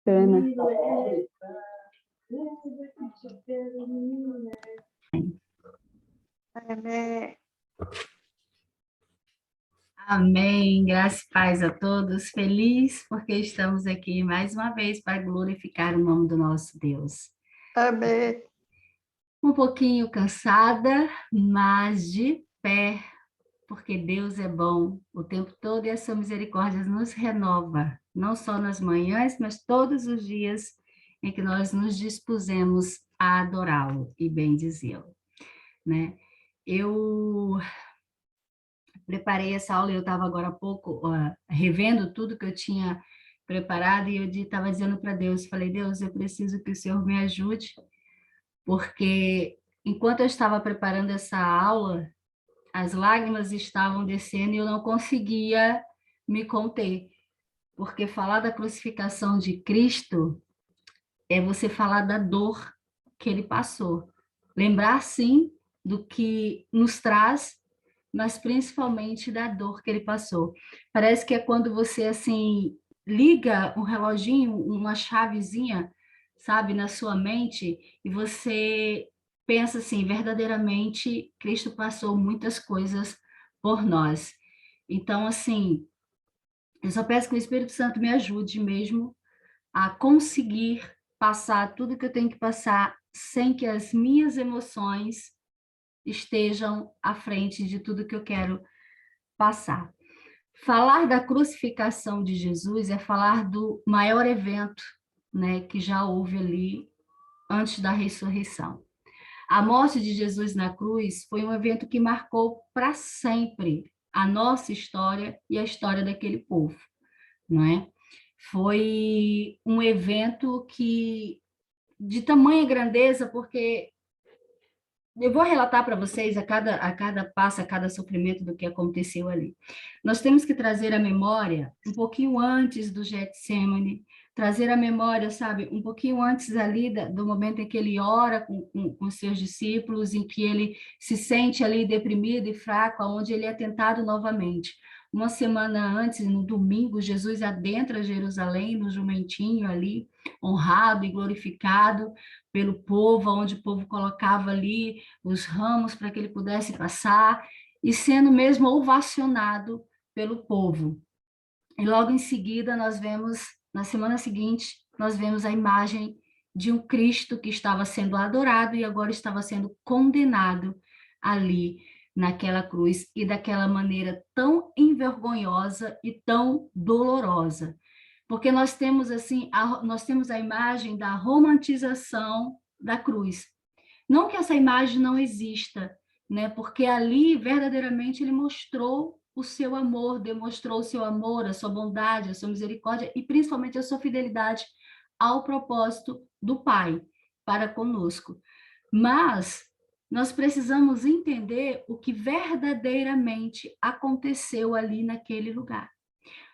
bacana. Amém. Amém, graça e paz a todos. Feliz porque estamos aqui mais uma vez para glorificar o nome do nosso Deus. Amém. Um pouquinho cansada, mas de pé, porque Deus é bom o tempo todo e a sua misericórdia nos renova, não só nas manhãs, mas todos os dias em que nós nos dispusemos a adorá-lo e bendizê-lo, né? Eu preparei essa aula e eu estava agora há pouco revendo tudo que eu tinha preparado e eu estava dizendo para Deus, falei, Deus, eu preciso que o Senhor me ajude, porque enquanto eu estava preparando essa aula, as lágrimas estavam descendo e eu não conseguia me conter, porque falar da crucificação de Cristo é você falar da dor que ele passou. Lembrar, sim, do que nos traz, mas principalmente da dor que ele passou. Parece que é quando você, assim, liga um reloginho, uma chavezinha, sabe, na sua mente, e você pensa assim, verdadeiramente, Cristo passou muitas coisas por nós. Então, assim, eu só peço que o Espírito Santo me ajude mesmo a conseguir passar tudo que eu tenho que passar sem que as minhas emoções estejam à frente de tudo que eu quero passar. Falar da crucificação de Jesus é falar do maior evento, né, que já houve ali antes da ressurreição. A morte de Jesus na cruz foi um evento que marcou para sempre a nossa história e a história daquele povo, não é? Foi um evento que de tamanha grandeza, porque eu vou relatar para vocês a cada passo, a cada sofrimento do que aconteceu ali. Nós temos que trazer a memória um pouquinho antes do Getsemane, trazer a memória, sabe, um pouquinho antes ali do momento em que ele ora com seus discípulos, em que ele se sente ali deprimido e fraco, onde ele é tentado novamente. Uma semana antes, no domingo, Jesus adentra Jerusalém, no jumentinho ali, honrado e glorificado pelo povo, onde o povo colocava ali os ramos para que ele pudesse passar, e sendo mesmo ovacionado pelo povo. E logo em seguida nós vemos, na semana seguinte, nós vemos a imagem de um Cristo que estava sendo adorado e agora estava sendo condenado ali naquela cruz e daquela maneira tão envergonhosa e tão dolorosa. Porque nós temos assim, nós temos a imagem da romantização da cruz. Não que essa imagem não exista, né? Porque ali verdadeiramente ele mostrou o seu amor, demonstrou o seu amor, a sua bondade, a sua misericórdia e principalmente a sua fidelidade ao propósito do Pai para conosco. Mas nós precisamos entender o que verdadeiramente aconteceu ali naquele lugar.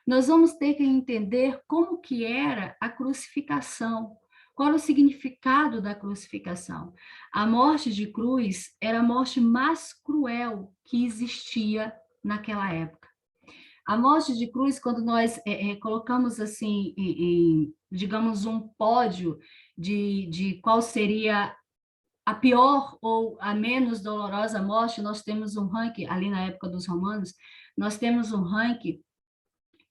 Nós vamos ter que entender como que era a crucificação, qual era o significado da crucificação. A morte de cruz era a morte mais cruel que existia naquela época. A morte de cruz, quando nós colocamos assim, digamos, um pódio de qual seria a pior ou a menos dolorosa morte, nós temos um ranking, ali na época dos romanos, nós temos um ranking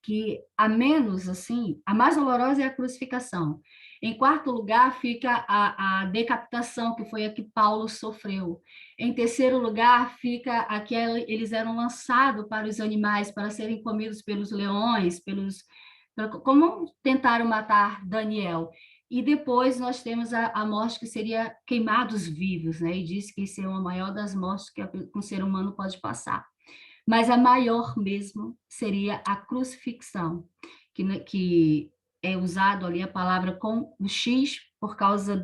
que a menos, assim, a mais dolorosa é a crucificação. Em quarto lugar fica a decapitação, que foi a que Paulo sofreu. Em terceiro lugar fica a que eles eram lançados para os animais, para serem comidos pelos leões, como tentaram matar Daniel. E depois nós temos a morte que seria queimados vivos, né? E diz que isso é a maior das mortes que um ser humano pode passar. Mas a maior mesmo seria a crucifixão, que é usado ali a palavra com o X por causa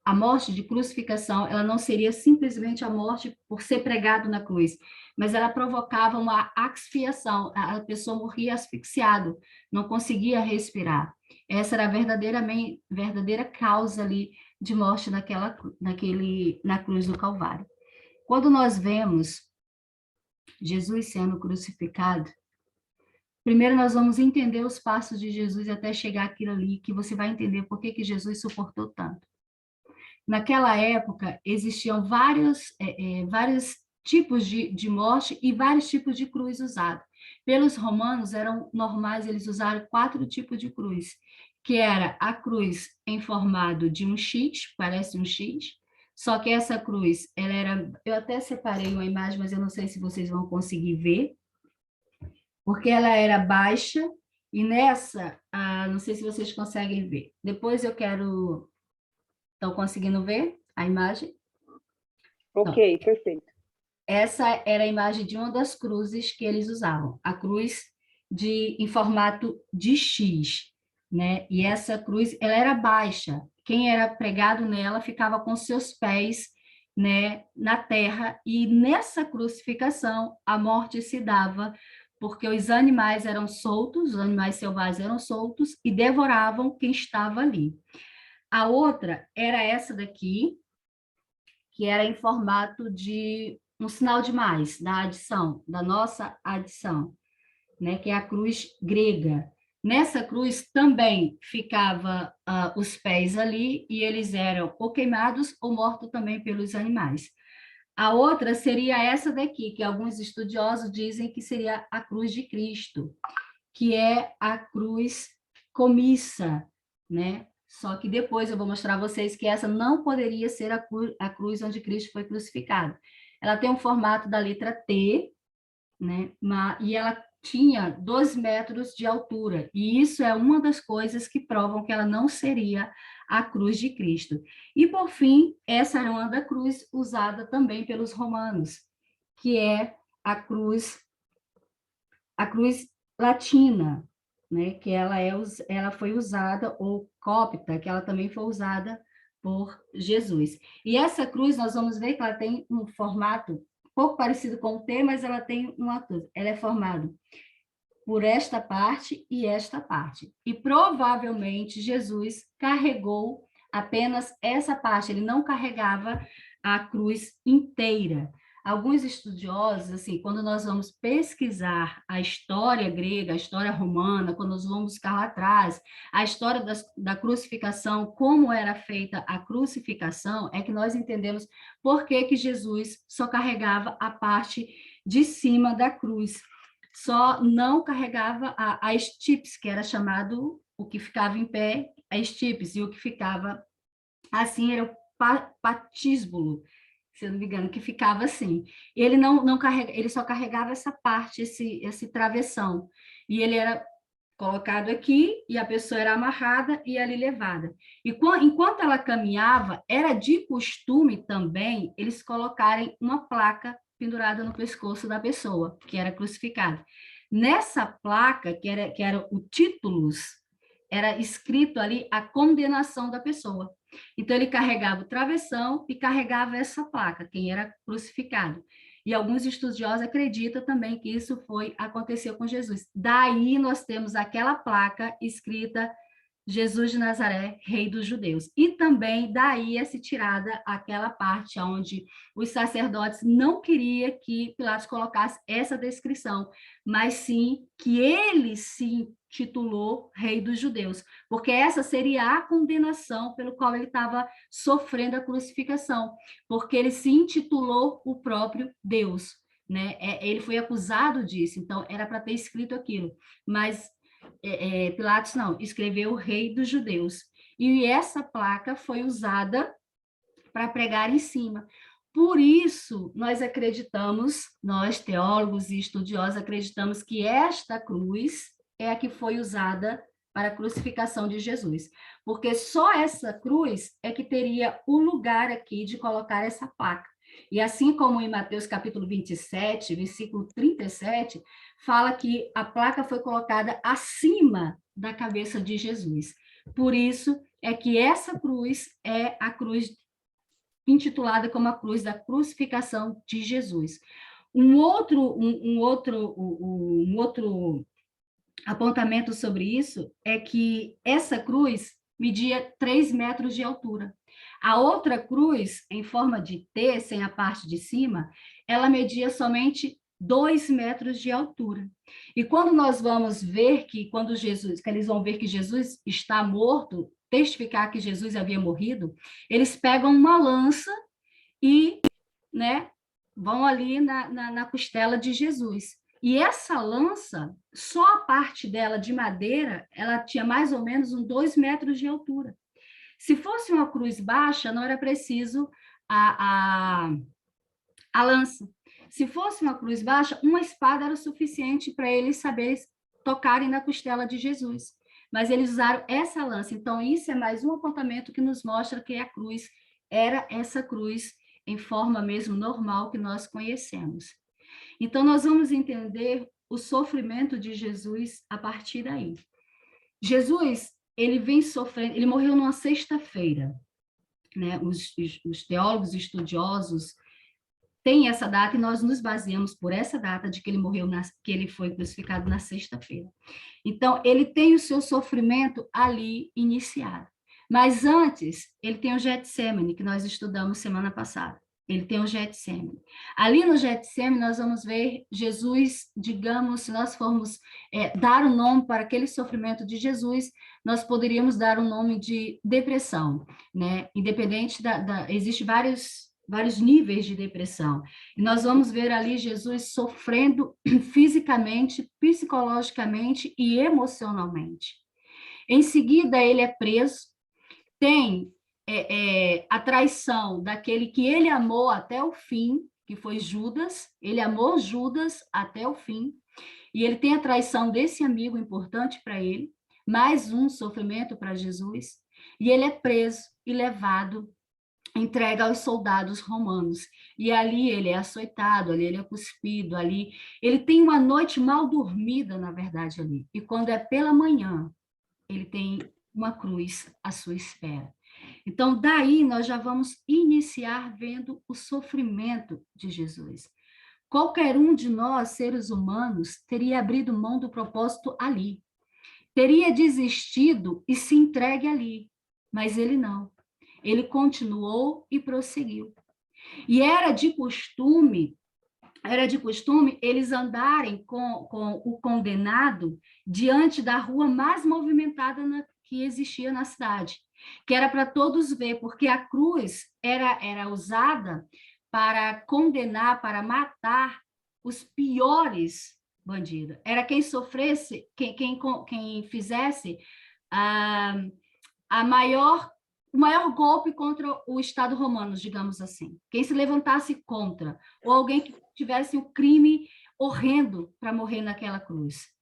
a morte de crucificação, ela não seria simplesmente a morte por ser pregado na cruz, mas ela provocava uma asfixiação, a pessoa morria asfixiado, não conseguia respirar. Essa era a verdadeira causa ali de morte na cruz do Calvário. Quando nós vemos Jesus sendo crucificado, Primeiro nós vamos entender os passos de Jesus até chegar àquilo ali, que você vai entender por que que Jesus suportou tanto. Naquela época, existiam vários tipos de morte e vários tipos de cruz usados. Pelos romanos, eram normais eles usarem 4 tipos de cruz, que era a cruz em formato de um X, parece um X, só que essa cruz, ela era... Eu até separei uma imagem, mas eu não sei se vocês vão conseguir ver, porque ela era baixa, e nessa, não sei se vocês conseguem ver. Depois eu quero... Estão conseguindo ver a imagem? Ok, Então, perfeito. essa era a imagem de uma das cruzes que eles usavam, a cruz em formato de X, né? E essa cruz, ela era baixa. Quem era pregado nela ficava com seus pés, né, na terra, e nessa crucificação a morte se dava porque os animais eram soltos, os animais selvagens eram soltos e devoravam quem estava ali. A outra era essa daqui, que era em formato de um sinal de mais, da adição, da nossa adição, né, que é a cruz grega. Nessa cruz também ficava os pés ali, e eles eram ou queimados ou mortos também pelos animais. A outra seria essa daqui, que alguns estudiosos dizem que seria a cruz de Cristo, que é a cruz comissa, né? Só que depois eu vou mostrar a vocês que essa não poderia ser a cruz onde Cristo foi crucificado. Ela tem um formato da letra T, né? E ela tinha 2 metros de altura, e isso é uma das coisas que provam que ela não seria a cruz de Cristo. E, por fim, essa era uma da cruz usada também pelos romanos, que é a cruz latina, né, que ela foi usada, ou cópita, que ela também foi usada por Jesus. E essa cruz, nós vamos ver que ela tem um formato um pouco parecido com o T, mas ela tem uma coisa, ela é formada por esta parte e esta parte. E provavelmente Jesus carregou apenas essa parte, ele não carregava a cruz inteira. Alguns estudiosos, assim, quando nós vamos pesquisar a história grega, a história romana, quando nós vamos buscar lá atrás, a história da crucificação, como era feita a crucificação, é que nós entendemos por que que Jesus só carregava a parte de cima da cruz, só não carregava a estípice, que era chamado o que ficava em pé, a estípice, e o que ficava assim era o patísbulo, se eu não me engano, que ficava assim. Ele não carrega, ele só carregava essa parte, esse travessão, e ele era colocado aqui, e a pessoa era amarrada e ali levada. E enquanto ela caminhava, era de costume também eles colocarem uma placa pendurada no pescoço da pessoa, que era crucificada. Nessa placa, que era o títulos, era escrito ali a condenação da pessoa. Então, ele carregava o travessão e carregava essa placa, quem era crucificado. E alguns estudiosos acreditam também que isso aconteceu com Jesus. Daí nós temos aquela placa escrita Jesus de Nazaré, Rei dos Judeus. E também daí é se tirada aquela parte onde os sacerdotes não queriam que Pilatos colocasse essa descrição, mas sim que ele se titulou Rei dos Judeus, porque essa seria a condenação pelo qual ele estava sofrendo a crucificação, porque ele se intitulou o próprio Deus, né? Ele foi acusado disso, então era para ter escrito aquilo, mas Pilatos não, escreveu o Rei dos Judeus. E essa placa foi usada para pregar em cima. Por isso, nós acreditamos, nós teólogos e estudiosos acreditamos que esta cruz é a que foi usada para a crucificação de Jesus. Porque só essa cruz é que teria o lugar aqui de colocar essa placa. E assim como em Mateus capítulo 27, versículo 37, fala que a placa foi colocada acima da cabeça de Jesus. Por isso é que essa cruz é a cruz intitulada como a cruz da crucificação de Jesus. Um outro apontamento sobre isso é que essa cruz media 3 metros de altura. A outra cruz, em forma de T, sem a parte de cima, ela media somente 2 metros de altura. E quando nós vamos ver que eles vão ver que Jesus está morto, testificar que Jesus havia morrido, eles pegam uma lança e, né, vão ali na costela de Jesus. E essa lança, só a parte dela de madeira, ela tinha mais ou menos uns 2 metros de altura. Se fosse uma cruz baixa, não era preciso a lança. Se fosse uma cruz baixa, uma espada era o suficiente para eles saberem tocarem na costela de Jesus. Mas eles usaram essa lança. Então, isso é mais um apontamento que nos mostra que a cruz era essa cruz em forma mesmo normal que nós conhecemos. Então, nós vamos entender o sofrimento de Jesus a partir daí. Jesus, ele vem sofrendo, ele morreu numa sexta-feira, né? Os teólogos estudiosos têm essa data e nós nos baseamos por essa data de que ele morreu, que ele foi crucificado na sexta-feira. Então, ele tem o seu sofrimento ali iniciado. Mas antes, ele tem o Getsemane, que nós estudamos semana passada. Ele tem o Getsemane. Ali no Getsemane, nós vamos ver Jesus, digamos, se nós formos dar um nome para aquele sofrimento de Jesus, nós poderíamos dar um nome de depressão, né? Independente existe vários níveis de depressão. E nós vamos ver ali Jesus sofrendo fisicamente, psicologicamente e emocionalmente. Em seguida, ele é preso, tem a traição daquele que ele amou até o fim, que foi Judas, ele amou Judas até o fim, e ele tem a traição desse amigo importante para ele, mais um sofrimento para Jesus, e ele é preso e levado, entregue aos soldados romanos, e ali ele é açoitado, ali ele é cuspido, ali ele tem uma noite mal dormida, na verdade, ali, e quando é pela manhã, ele tem uma cruz à sua espera. Então, daí nós já vamos iniciar vendo o sofrimento de Jesus. Qualquer um de nós, seres humanos, teria abrido mão do propósito ali, teria desistido e se entregue ali, mas ele não. Ele continuou e prosseguiu. E era de costume eles andarem com o condenado diante da rua mais movimentada que existia na cidade, que era para todos ver, porque a cruz era usada para condenar, para matar os piores bandidos. Era quem sofresse, quem fizesse a o maior golpe contra o Estado romano, digamos assim. Quem se levantasse contra, ou alguém que tivesse um crime horrendo para morrer naquela cruz.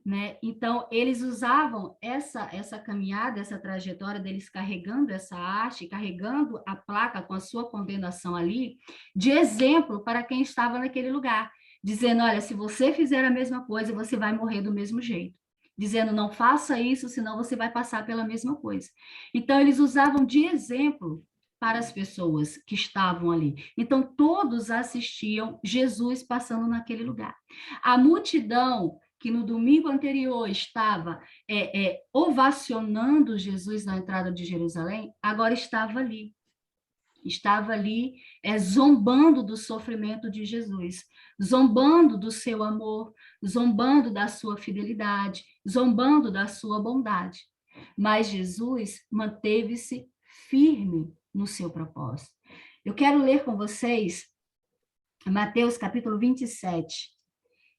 Né? Então, eles usavam essa caminhada, essa trajetória deles carregando essa haste, carregando a placa com a sua condenação ali, de exemplo para quem estava naquele lugar, dizendo, olha, se você fizer a mesma coisa, você vai morrer do mesmo jeito. Dizendo, não faça isso, senão você vai passar pela mesma coisa. Então, eles usavam de exemplo para as pessoas que estavam ali. Então, todos assistiam Jesus passando naquele lugar. A multidão que no domingo anterior estava ovacionando Jesus na entrada de Jerusalém, agora estava ali. Estava ali zombando do sofrimento de Jesus, zombando do seu amor, zombando da sua fidelidade, zombando da sua bondade. Mas Jesus manteve-se firme no seu propósito. Eu quero ler com vocês Mateus capítulo 27.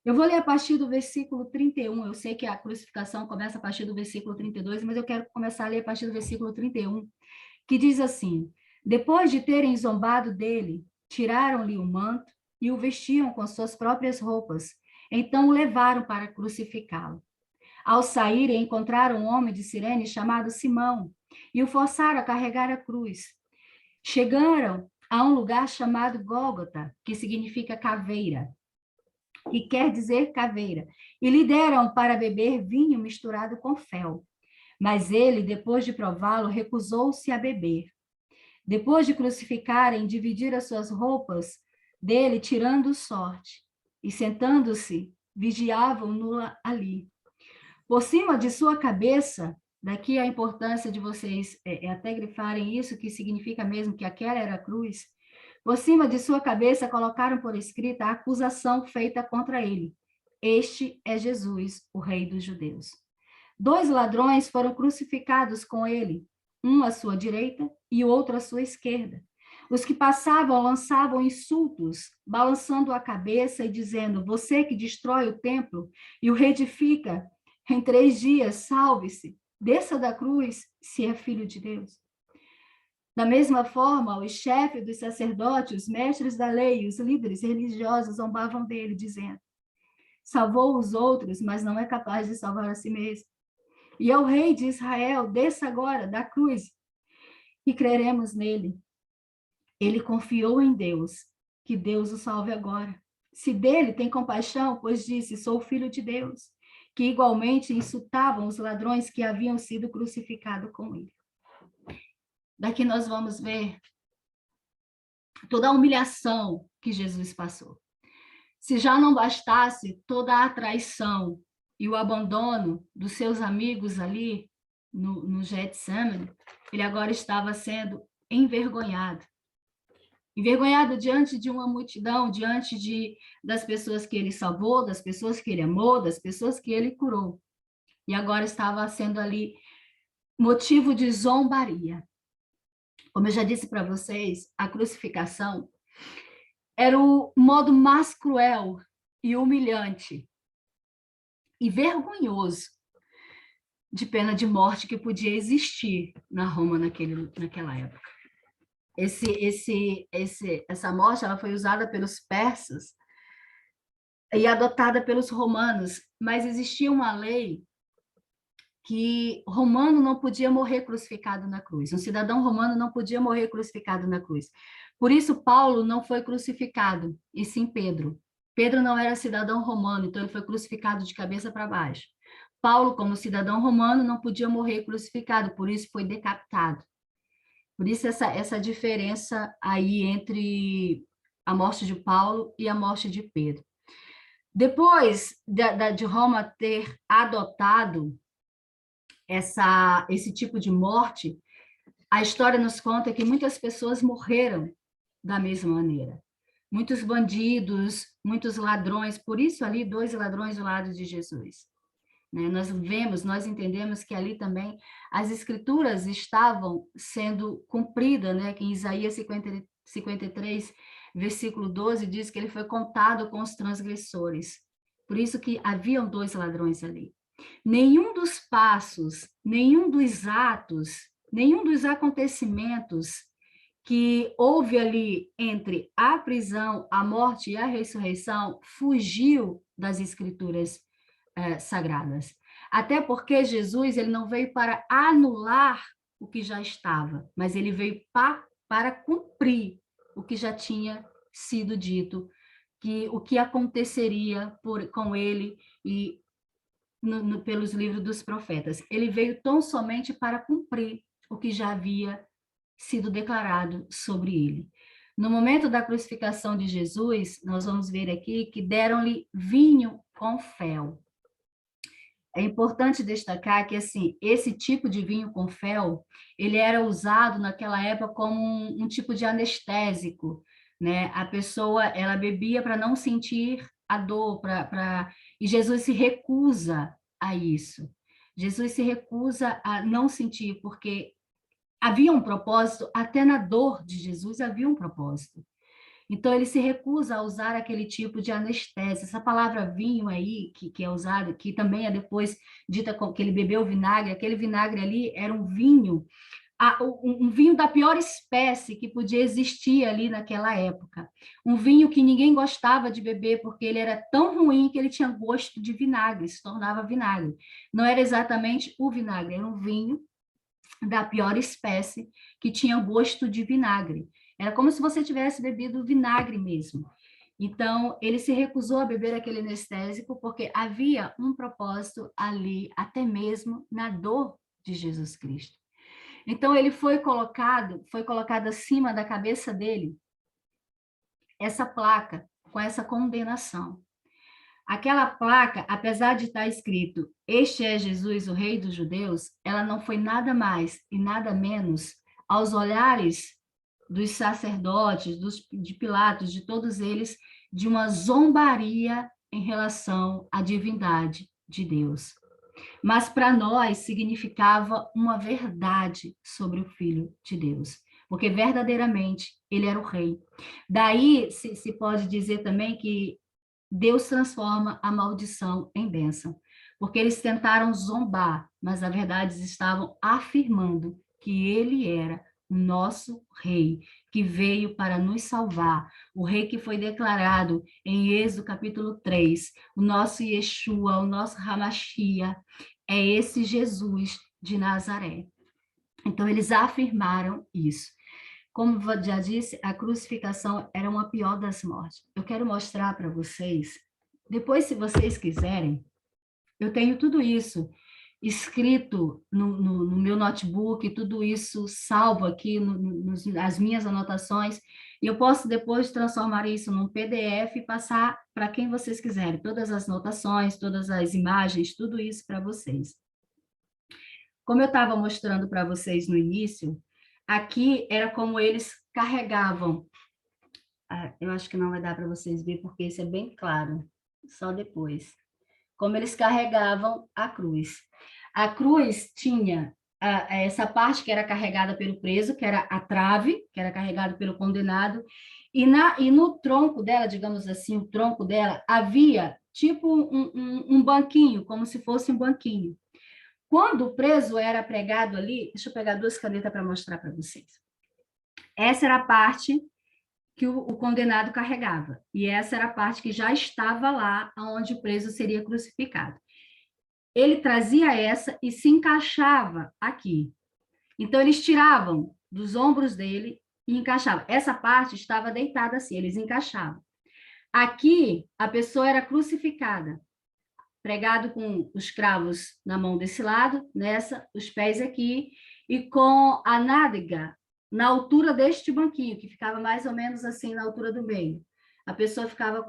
Eu vou ler a partir do versículo 31. Eu sei que a crucificação começa a partir do versículo 32, mas eu quero começar a ler a partir do versículo 31, que diz assim: depois de terem zombado dele, tiraram-lhe o manto e o vestiam com suas próprias roupas. Então o levaram para crucificá-lo. Ao saírem, encontraram um homem de Cirene chamado Simão e o forçaram a carregar a cruz. Chegaram a um lugar chamado Gólgota, que significa caveira, que quer dizer caveira, e lhe deram para beber vinho misturado com fel. Mas ele, depois de prová-lo, recusou-se a beber. Depois de crucificarem, dividiram as suas roupas dele, tirando sorte, e sentando-se, vigiavam-no ali. Por cima de sua cabeça, daqui a importância de vocês até grifarem isso, que significa mesmo que aquela era a cruz, Por cima de sua cabeça colocaram por escrita a acusação feita contra ele. Este é Jesus, o Rei dos Judeus. 2 ladrões foram crucificados com ele, um à sua direita e o outro à sua esquerda. Os que passavam lançavam insultos, balançando a cabeça e dizendo: você que destrói o templo e o reedifica em 3 dias, salve-se, desça da cruz, se é filho de Deus. Da mesma forma, os chefes dos sacerdotes, os mestres da lei e os líderes religiosos zombavam dele, dizendo: salvou os outros, mas não é capaz de salvar a si mesmo. E ao rei de Israel, desça agora da cruz e creremos nele. Ele confiou em Deus, que Deus o salve agora. Se dele tem compaixão, pois disse: sou filho de Deus, que igualmente insultavam os ladrões que haviam sido crucificados com ele. Daqui nós vamos ver toda a humilhação que Jesus passou. Se já não bastasse toda a traição e o abandono dos seus amigos ali no Getsemane, ele agora estava sendo envergonhado. Envergonhado diante de uma multidão, das pessoas que ele salvou, das pessoas que ele amou, das pessoas que ele curou. E agora estava sendo ali motivo de zombaria. Como eu já disse para vocês, a crucificação era o modo mais cruel e humilhante e vergonhoso de pena de morte que podia existir na Roma naquela época. Essa morte ela foi usada pelos persas e adotada pelos romanos, mas existia uma lei que romano não podia morrer crucificado na cruz. Um cidadão romano não podia morrer crucificado na cruz. Por isso, Paulo não foi crucificado, e sim Pedro. Pedro não era cidadão romano, então ele foi crucificado de cabeça para baixo. Paulo, como cidadão romano, não podia morrer crucificado, por isso foi decapitado. Por isso essa diferença aí entre a morte de Paulo e a morte de Pedro. Depois de Roma ter adotado esse tipo de morte, a história nos conta que muitas pessoas morreram da mesma maneira. Muitos bandidos, muitos ladrões, por isso ali 2 ladrões do lado de Jesus. Nós entendemos que ali também as escrituras estavam sendo cumpridas, que em Isaías 53, versículo 12, diz que ele foi contado com os transgressores. Por isso que haviam 2 ladrões ali. Nenhum dos passos, nenhum dos atos, nenhum dos acontecimentos que houve ali entre a prisão, a morte e a ressurreição fugiu das escrituras sagradas. Até porque Jesus ele não veio para anular o que já estava, mas ele veio para cumprir o que já tinha sido dito, o que aconteceria com ele e pelos livros dos profetas. Ele veio tão somente para cumprir o que já havia sido declarado sobre ele. No momento da crucificação de Jesus, nós vamos ver aqui que deram-lhe vinho com fel. É importante destacar que assim, esse tipo de vinho com fel, ele era usado naquela época como um tipo de anestésico, A pessoa, ela bebia para não sentir a dor, e Jesus se recusa a isso. Jesus se recusa a não sentir, porque havia um propósito, até na dor de Jesus havia um propósito. Então, ele se recusa a usar aquele tipo de anestésia. Essa palavra vinho aí, que é usada, que também é depois dita que ele bebeu vinagre, aquele vinagre ali era um vinho, um vinho da pior espécie que podia existir ali naquela época. Um vinho que ninguém gostava de beber, porque ele era tão ruim que ele tinha gosto de vinagre, se tornava vinagre. Não era exatamente o vinagre, era um vinho da pior espécie que tinha gosto de vinagre. Era como se você tivesse bebido vinagre mesmo. Então, ele se recusou a beber aquele anestésico porque havia um propósito ali, até mesmo na dor de Jesus Cristo. Então, ele foi colocado acima da cabeça dele essa placa com essa condenação. Aquela placa, apesar de estar escrito "Este é Jesus, o Rei dos Judeus", ela não foi nada mais e nada menos aos olhares dos sacerdotes, de Pilatos, de todos eles, de uma zombaria em relação à divindade de Deus. Mas para nós significava uma verdade sobre o Filho de Deus, porque verdadeiramente ele era o rei. Daí se pode dizer também que Deus transforma a maldição em bênção, porque eles tentaram zombar, mas na verdade eles estavam afirmando que ele era o nosso rei, que veio para nos salvar, o rei que foi declarado em Êxodo capítulo 3, o nosso Yeshua, o nosso Hamashia, é esse Jesus de Nazaré. Então eles afirmaram isso. Como já disse, a crucificação era uma pior das mortes. Eu quero mostrar para vocês, depois, se vocês quiserem, eu tenho tudo isso escrito no meu notebook, tudo isso salvo aqui nas minhas anotações, e eu posso depois transformar isso num PDF e passar para quem vocês quiserem, todas as anotações, todas as imagens, tudo isso para vocês. Como eu estava mostrando para vocês no início, aqui era como eles carregavam. Eu acho que não vai dar para vocês ver, porque isso é bem claro, só depois. Como eles carregavam a cruz. A cruz tinha essa parte que era carregada pelo preso, que era a trave, que era carregada pelo condenado, e no tronco dela, digamos assim, o tronco dela, havia tipo um banquinho, como se fosse um banquinho. Quando o preso era pregado ali, deixa eu pegar 2 canetas para mostrar para vocês. Essa era a parte que o condenado carregava, e essa era a parte que já estava lá, onde o preso seria crucificado. Ele trazia essa e se encaixava aqui. Então, eles tiravam dos ombros dele e encaixavam. Essa parte estava deitada assim, eles encaixavam. Aqui, a pessoa era crucificada, pregado com os cravos na mão desse lado, nessa, os pés aqui, e com a nádega na altura deste banquinho, que ficava mais ou menos assim na altura do meio. A pessoa ficava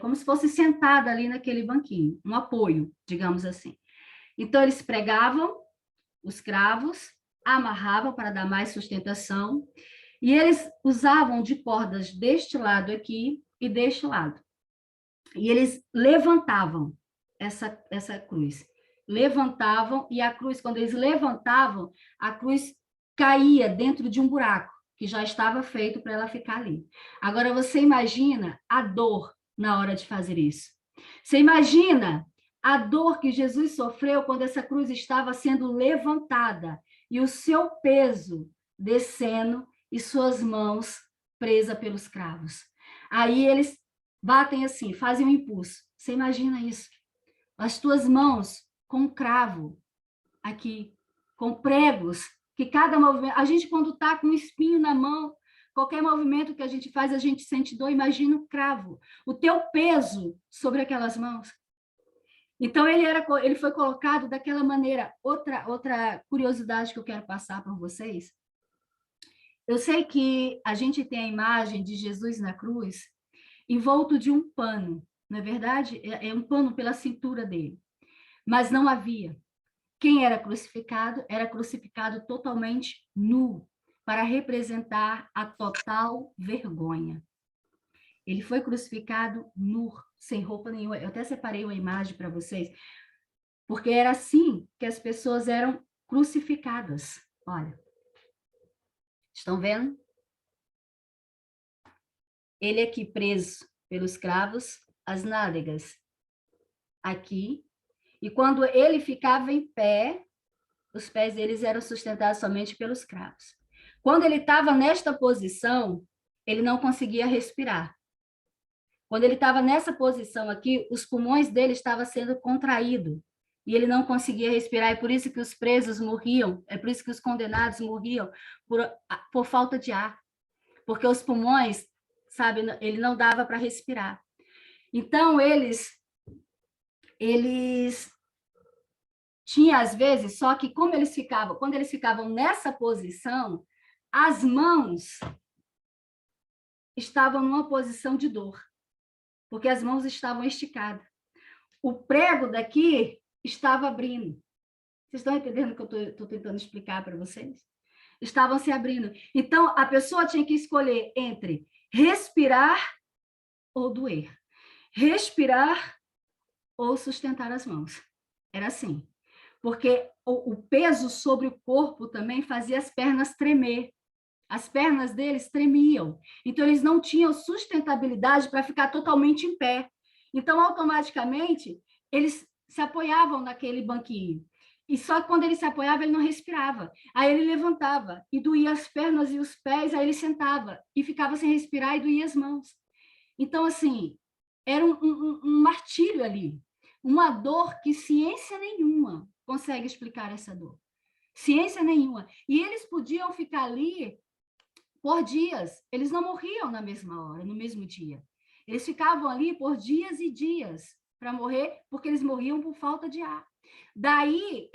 como se fosse sentada ali naquele banquinho, um apoio, digamos assim. Então, eles pregavam os cravos, amarravam para dar mais sustentação, e eles usavam de cordas deste lado aqui e deste lado. E eles levantavam essa cruz. Levantavam, e a cruz, quando eles levantavam, a cruz caía dentro de um buraco, que já estava feito para ela ficar ali. Agora, você imagina a dor na hora de fazer isso. Você imagina a dor que Jesus sofreu quando essa cruz estava sendo levantada e o seu peso descendo e suas mãos presas pelos cravos. Aí eles batem assim, fazem um impulso. Você imagina isso? As tuas mãos com um cravo aqui, com pregos, que cada movimento... A gente, quando está com um espinho na mão, qualquer movimento que a gente faz, a gente sente dor. Imagina o cravo, o teu peso sobre aquelas mãos. Então, ele foi colocado daquela maneira. Outra curiosidade que eu quero passar para vocês. Eu sei que a gente tem a imagem de Jesus na cruz, envolto de um pano, não é verdade? É um pano pela cintura dele. Mas não havia. Quem era crucificado totalmente nu, para representar a total vergonha. Ele foi crucificado nu, sem roupa nenhuma. Eu até separei uma imagem para vocês, porque era assim que as pessoas eram crucificadas. Olha, estão vendo? Ele aqui preso pelos cravos, as nádegas aqui, e quando ele ficava em pé, os pés deles eram sustentados somente pelos cravos. Quando ele estava nesta posição, ele não conseguia respirar. Quando ele estava nessa posição aqui, os pulmões dele estavam sendo contraídos e ele não conseguia respirar. É por isso que os presos morriam, é por isso que os condenados morriam por falta de ar, porque os pulmões, sabe, ele não dava para respirar. Então, eles tinham, às vezes, só que quando eles ficavam nessa posição, as mãos estavam numa posição de dor, porque as mãos estavam esticadas. O prego daqui estava abrindo. Vocês estão entendendo o que eu estou tentando explicar para vocês? estavam se abrindo. Então, a pessoa tinha que escolher entre respirar ou doer. Respirar ou sustentar as mãos. Era assim. Porque o peso sobre o corpo também fazia as pernas tremer. As pernas deles tremiam. Então, eles não tinham sustentabilidade para ficar totalmente em pé. Então, automaticamente, eles se apoiavam naquele banquinho. E só quando ele se apoiava, ele não respirava. Aí ele levantava e doía as pernas e os pés, aí ele sentava e ficava sem respirar e doía as mãos. Então, assim, era um martírio ali. Uma dor que ciência nenhuma consegue explicar essa dor. Ciência nenhuma. E eles podiam ficar ali por dias. Eles não morriam na mesma hora, no mesmo dia. Eles ficavam ali por dias e dias para morrer, porque eles morriam por falta de ar. Daí,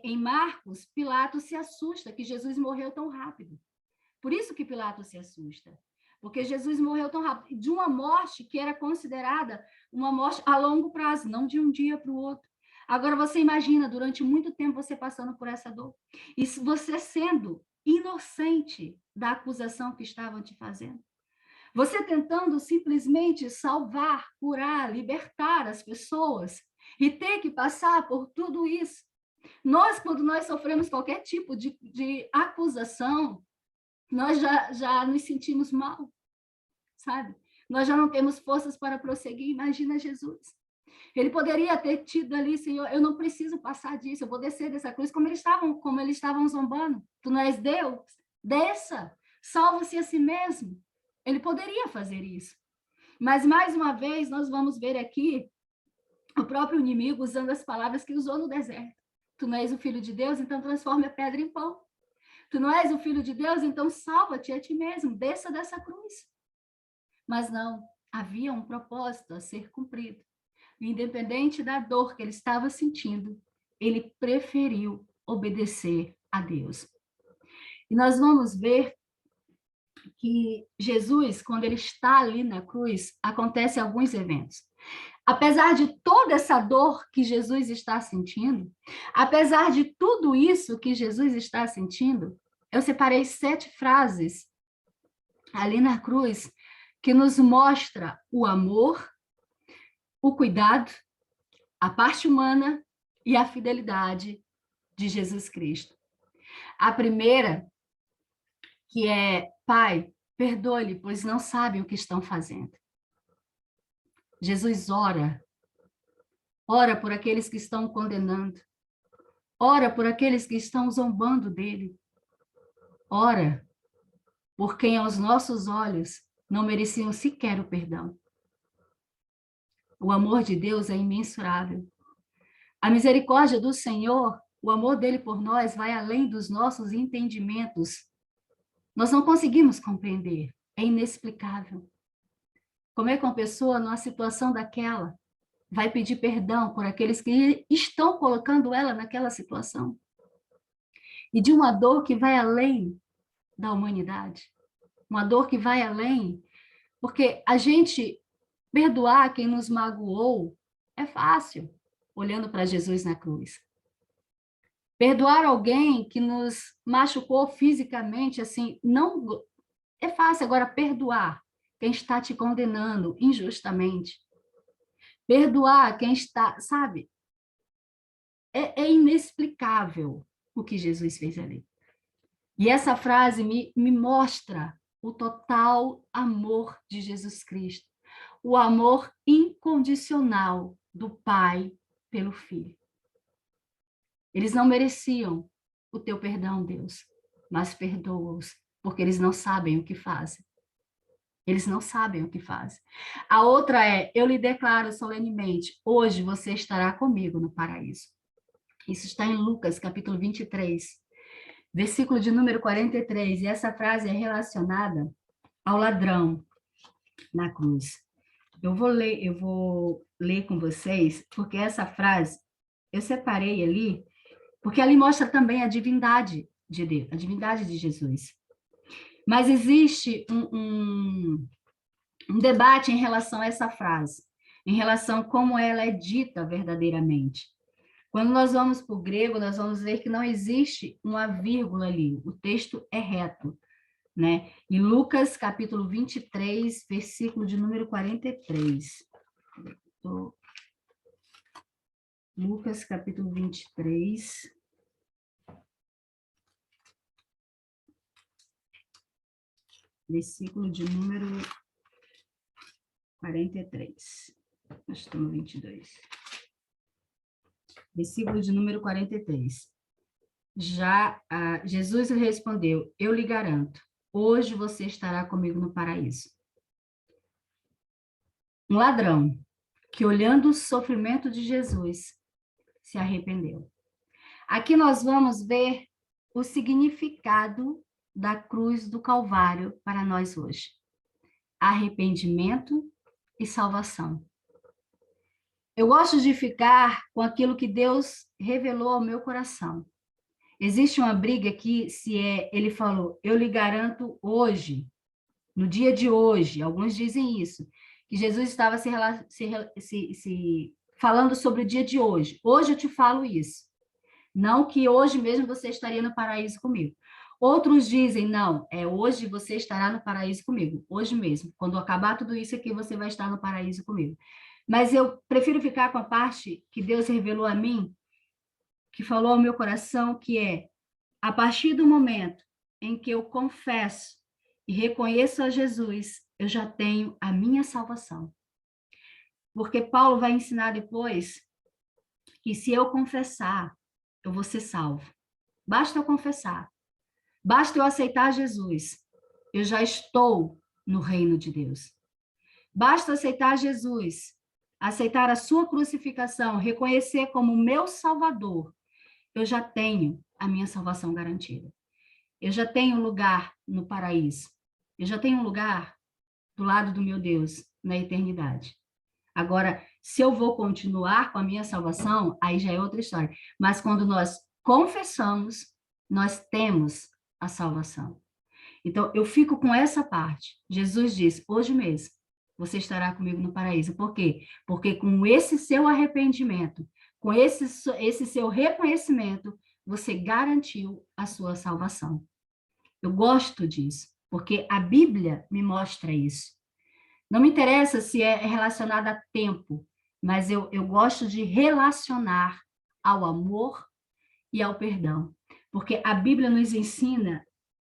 em Marcos, Pilatos se assusta que Jesus morreu tão rápido. Por isso que Pilatos se assusta. Porque Jesus morreu tão rápido, de uma morte que era considerada uma morte a longo prazo, não de um dia para o outro. Agora, você imagina, durante muito tempo, você passando por essa dor. E você sendo inocente da acusação que estavam te fazendo. Você tentando simplesmente salvar, curar, libertar as pessoas e ter que passar por tudo isso. Nós, quando nós sofremos qualquer tipo de acusação, nós já nos sentimos mal, sabe? Nós já não temos forças para prosseguir. Imagina Jesus. Ele poderia ter tido ali, Senhor, eu não preciso passar disso, eu vou descer dessa cruz, como eles estavam zombando. Tu não és Deus? Desça, salva-se a si mesmo. Ele poderia fazer isso. Mas, mais uma vez, nós vamos ver aqui o próprio inimigo usando as palavras que usou no deserto. Tu não és o Filho de Deus, então transforme a pedra em pão. Tu não és o Filho de Deus, então salva-te a ti mesmo, desça dessa cruz. Mas não, havia um propósito a ser cumprido. Independente da dor que ele estava sentindo, ele preferiu obedecer a Deus. E nós vamos ver que Jesus, quando ele está ali na cruz, acontecem alguns eventos. Apesar de toda essa dor que Jesus está sentindo, apesar de tudo isso que Jesus está sentindo, eu separei 7 frases ali na cruz que nos mostra o amor, o cuidado, a parte humana e a fidelidade de Jesus Cristo. A primeira, que é: Pai, perdoe-lhe, pois não sabem o que estão fazendo. Jesus ora por aqueles que estão condenando, ora por aqueles que estão zombando dele, ora por quem aos nossos olhos não mereciam sequer o perdão. O amor de Deus é imensurável. A misericórdia do Senhor, o amor dele por nós vai além dos nossos entendimentos. Nós não conseguimos compreender, é inexplicável. Como é que uma pessoa, numa situação daquela, vai pedir perdão por aqueles que estão colocando ela naquela situação? E de uma dor que vai além da humanidade, uma dor que vai além, porque a gente perdoar quem nos magoou é fácil, olhando para Jesus na cruz. Perdoar alguém que nos machucou fisicamente, assim, não é fácil. Agora, perdoar quem está te condenando injustamente, perdoar quem está, sabe? É inexplicável o que Jesus fez ali. E essa frase me mostra o total amor de Jesus Cristo, o amor incondicional do Pai pelo Filho. Eles não mereciam o teu perdão, Deus, mas perdoa-os, porque eles não sabem o que fazem. Eles não sabem o que fazem. A outra é: eu lhe declaro solenemente, hoje você estará comigo no paraíso. Isso está em Lucas, capítulo 23, versículo de número 43, e essa frase é relacionada ao ladrão na cruz. Eu vou ler com vocês, porque essa frase eu separei ali, porque ali mostra também a divindade de Deus, a divindade de Jesus. Mas existe um debate em relação a essa frase, em relação a como ela é dita verdadeiramente. Quando nós vamos para o grego, nós vamos ver que não existe uma vírgula ali. O texto é reto, né? Em Lucas, capítulo 23, versículo de número 43. Lucas, capítulo 23. Versículo de número 43. Nós estamos no 22. Versículo de número 43. Jesus lhe respondeu: eu lhe garanto, hoje você estará comigo no paraíso. Um ladrão que, olhando o sofrimento de Jesus, se arrependeu. Aqui nós vamos ver o significado da cruz do Calvário para nós hoje. Arrependimento e salvação. Eu gosto de ficar com aquilo que Deus revelou ao meu coração. Existe uma briga aqui, ele falou, eu lhe garanto hoje, no dia de hoje, alguns dizem isso, que Jesus estava falando sobre o dia de hoje. Hoje eu te falo isso. Não que hoje mesmo você estaria no paraíso comigo. Outros dizem, não, hoje você estará no paraíso comigo, hoje mesmo. Quando acabar tudo isso aqui, você vai estar no paraíso comigo. Mas eu prefiro ficar com a parte que Deus revelou a mim, que falou ao meu coração, que é, a partir do momento em que eu confesso e reconheço a Jesus, eu já tenho a minha salvação. Porque Paulo vai ensinar depois que se eu confessar, eu vou ser salvo. Basta eu confessar. Basta eu aceitar Jesus. Eu já estou no reino de Deus. Basta aceitar Jesus, aceitar a sua crucificação, reconhecer como meu Salvador. Eu já tenho a minha salvação garantida. Eu já tenho lugar no paraíso. Eu já tenho um lugar do lado do meu Deus na eternidade. Agora, se eu vou continuar com a minha salvação, aí já é outra história. Mas quando nós confessamos, nós temos a salvação. Então, eu fico com essa parte. Jesus diz, hoje mesmo, você estará comigo no paraíso. Por quê? Porque com esse seu arrependimento, com esse seu reconhecimento, você garantiu a sua salvação. Eu gosto disso, porque a Bíblia me mostra isso. Não me interessa se é relacionado a tempo, mas eu gosto de relacionar ao amor e ao perdão. Porque a Bíblia nos ensina,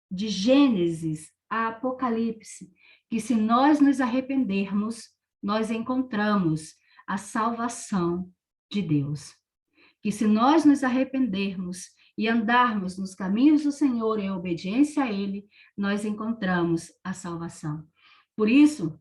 de Gênesis a Apocalipse, que se nós nos arrependermos, nós encontramos a salvação de Deus. Que se nós nos arrependermos e andarmos nos caminhos do Senhor em obediência a Ele, nós encontramos a salvação. Por isso,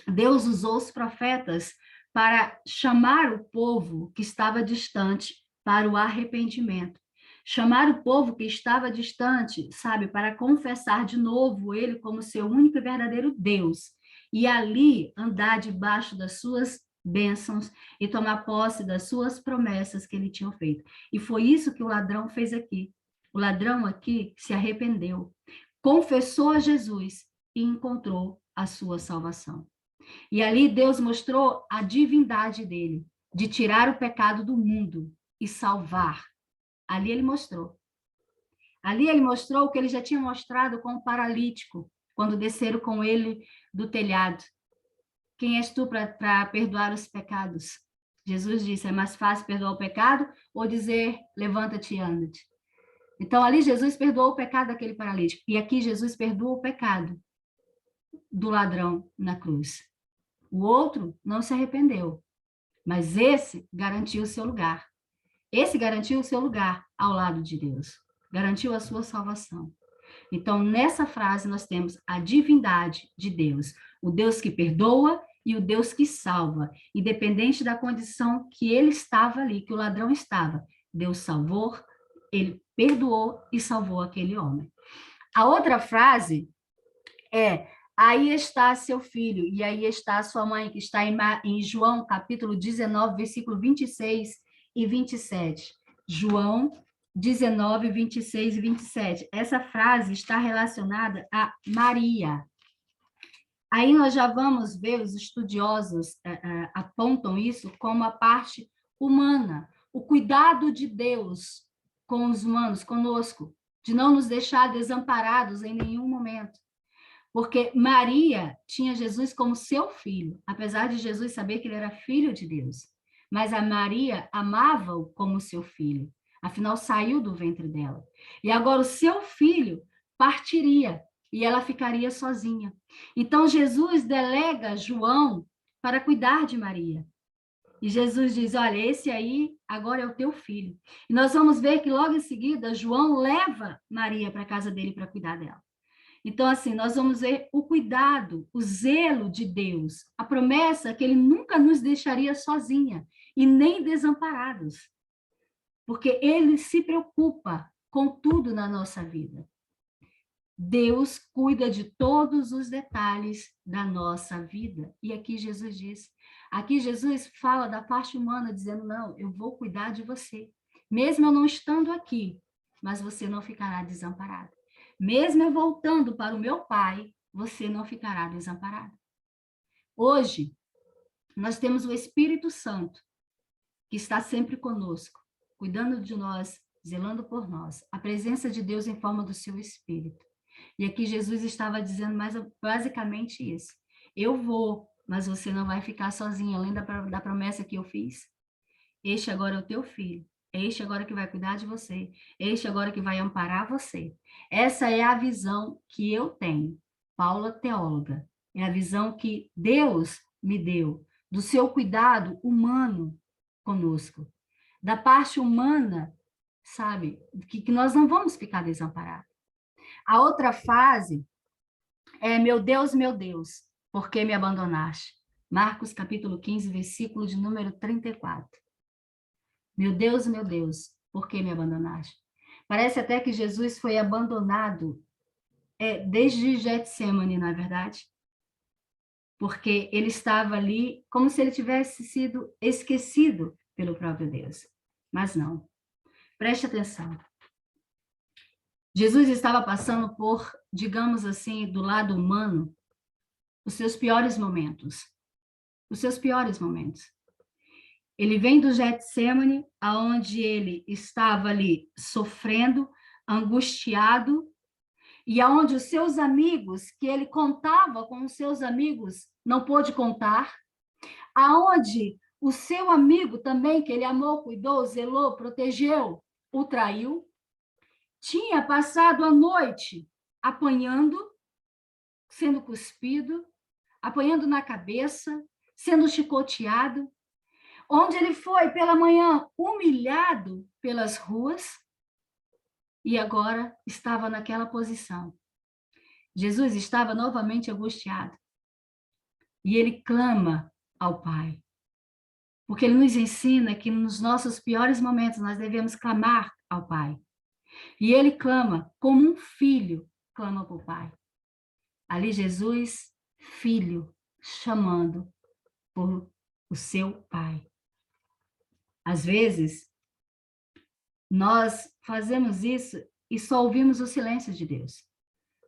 Deus usou os profetas para chamar o povo que estava distante para o arrependimento. Chamar o povo que estava distante, sabe, para confessar de novo Ele como seu único e verdadeiro Deus. E ali andar debaixo das suas bênçãos e tomar posse das suas promessas que Ele tinha feito. E foi isso que o ladrão fez aqui. O ladrão aqui se arrependeu, confessou a Jesus e encontrou a sua salvação. E ali Deus mostrou a divindade dele, de tirar o pecado do mundo e salvar. Ali ele mostrou. Ali ele mostrou o que ele já tinha mostrado com o paralítico, quando desceram com ele do telhado. Quem és tu para perdoar os pecados? Jesus disse, é mais fácil perdoar o pecado ou dizer, levanta-te e anda-te. Então ali Jesus perdoou o pecado daquele paralítico. E aqui Jesus perdoa o pecado do ladrão na cruz. O outro não se arrependeu, mas esse garantiu o seu lugar. Esse garantiu o seu lugar ao lado de Deus, garantiu a sua salvação. Então, nessa frase, nós temos a divindade de Deus, o Deus que perdoa e o Deus que salva, independente da condição que ele estava ali, que o ladrão estava. Deus salvou, ele perdoou e salvou aquele homem. A outra frase é: aí está seu filho, e aí está sua mãe, que está em João, capítulo 19, versículo 26 e 27. João 19, 26 e 27. Essa frase está relacionada a Maria. Aí nós já vamos ver, os estudiosos apontam isso como a parte humana, o cuidado de Deus com os humanos, conosco, de não nos deixar desamparados em nenhum momento. Porque Maria tinha Jesus como seu filho, apesar de Jesus saber que ele era filho de Deus. Mas a Maria amava-o como seu filho, afinal saiu do ventre dela. E agora o seu filho partiria e ela ficaria sozinha. Então Jesus delega João para cuidar de Maria. E Jesus diz: olha, esse aí agora é o teu filho. E nós vamos ver que logo em seguida João leva Maria para a casa dele para cuidar dela. Então, assim, nós vamos ver o cuidado, o zelo de Deus, a promessa que ele nunca nos deixaria sozinha e nem desamparados, porque ele se preocupa com tudo na nossa vida. Deus cuida de todos os detalhes da nossa vida. E aqui Jesus diz, aqui Jesus fala da parte humana, dizendo, não, eu vou cuidar de você, mesmo eu não estando aqui, mas você não ficará desamparado. Mesmo eu voltando para o meu Pai, você não ficará desamparado. Hoje, nós temos o Espírito Santo, que está sempre conosco, cuidando de nós, zelando por nós. A presença de Deus em forma do seu Espírito. E aqui Jesus estava dizendo mais basicamente isso. Eu vou, mas você não vai ficar sozinho, além da promessa que eu fiz. Este agora é o teu filho. É este agora que vai cuidar de você. É este agora que vai amparar você. Essa é a visão que eu tenho, Paula teóloga. É a visão que Deus me deu do seu cuidado humano conosco. Da parte humana, sabe, que nós não vamos ficar desamparados. A outra fase é: meu Deus, por que me abandonaste? Marcos capítulo 15, versículo de número 34. Meu Deus, por que me abandonaste? Parece até que Jesus foi abandonado desde Getsêmani, não é verdade? Porque ele estava ali como se ele tivesse sido esquecido pelo próprio Deus. Mas não. Preste atenção. Jesus estava passando por, digamos assim, do lado humano, os seus piores momentos. Os seus piores momentos. Ele vem do Getsêmani, aonde ele estava ali sofrendo, angustiado, e aonde os seus amigos, que ele contava com os seus amigos, não pôde contar, aonde o seu amigo também, que ele amou, cuidou, zelou, protegeu, o traiu, tinha passado a noite apanhando, sendo cuspido, apanhando na cabeça, sendo chicoteado, onde ele foi pela manhã humilhado pelas ruas e agora estava naquela posição. Jesus estava novamente angustiado e ele clama ao Pai, porque ele nos ensina que nos nossos piores momentos nós devemos clamar ao Pai. E ele clama como um filho clama para o Pai. Ali Jesus, filho, chamando por o seu Pai. Às vezes, nós fazemos isso e só ouvimos o silêncio de Deus.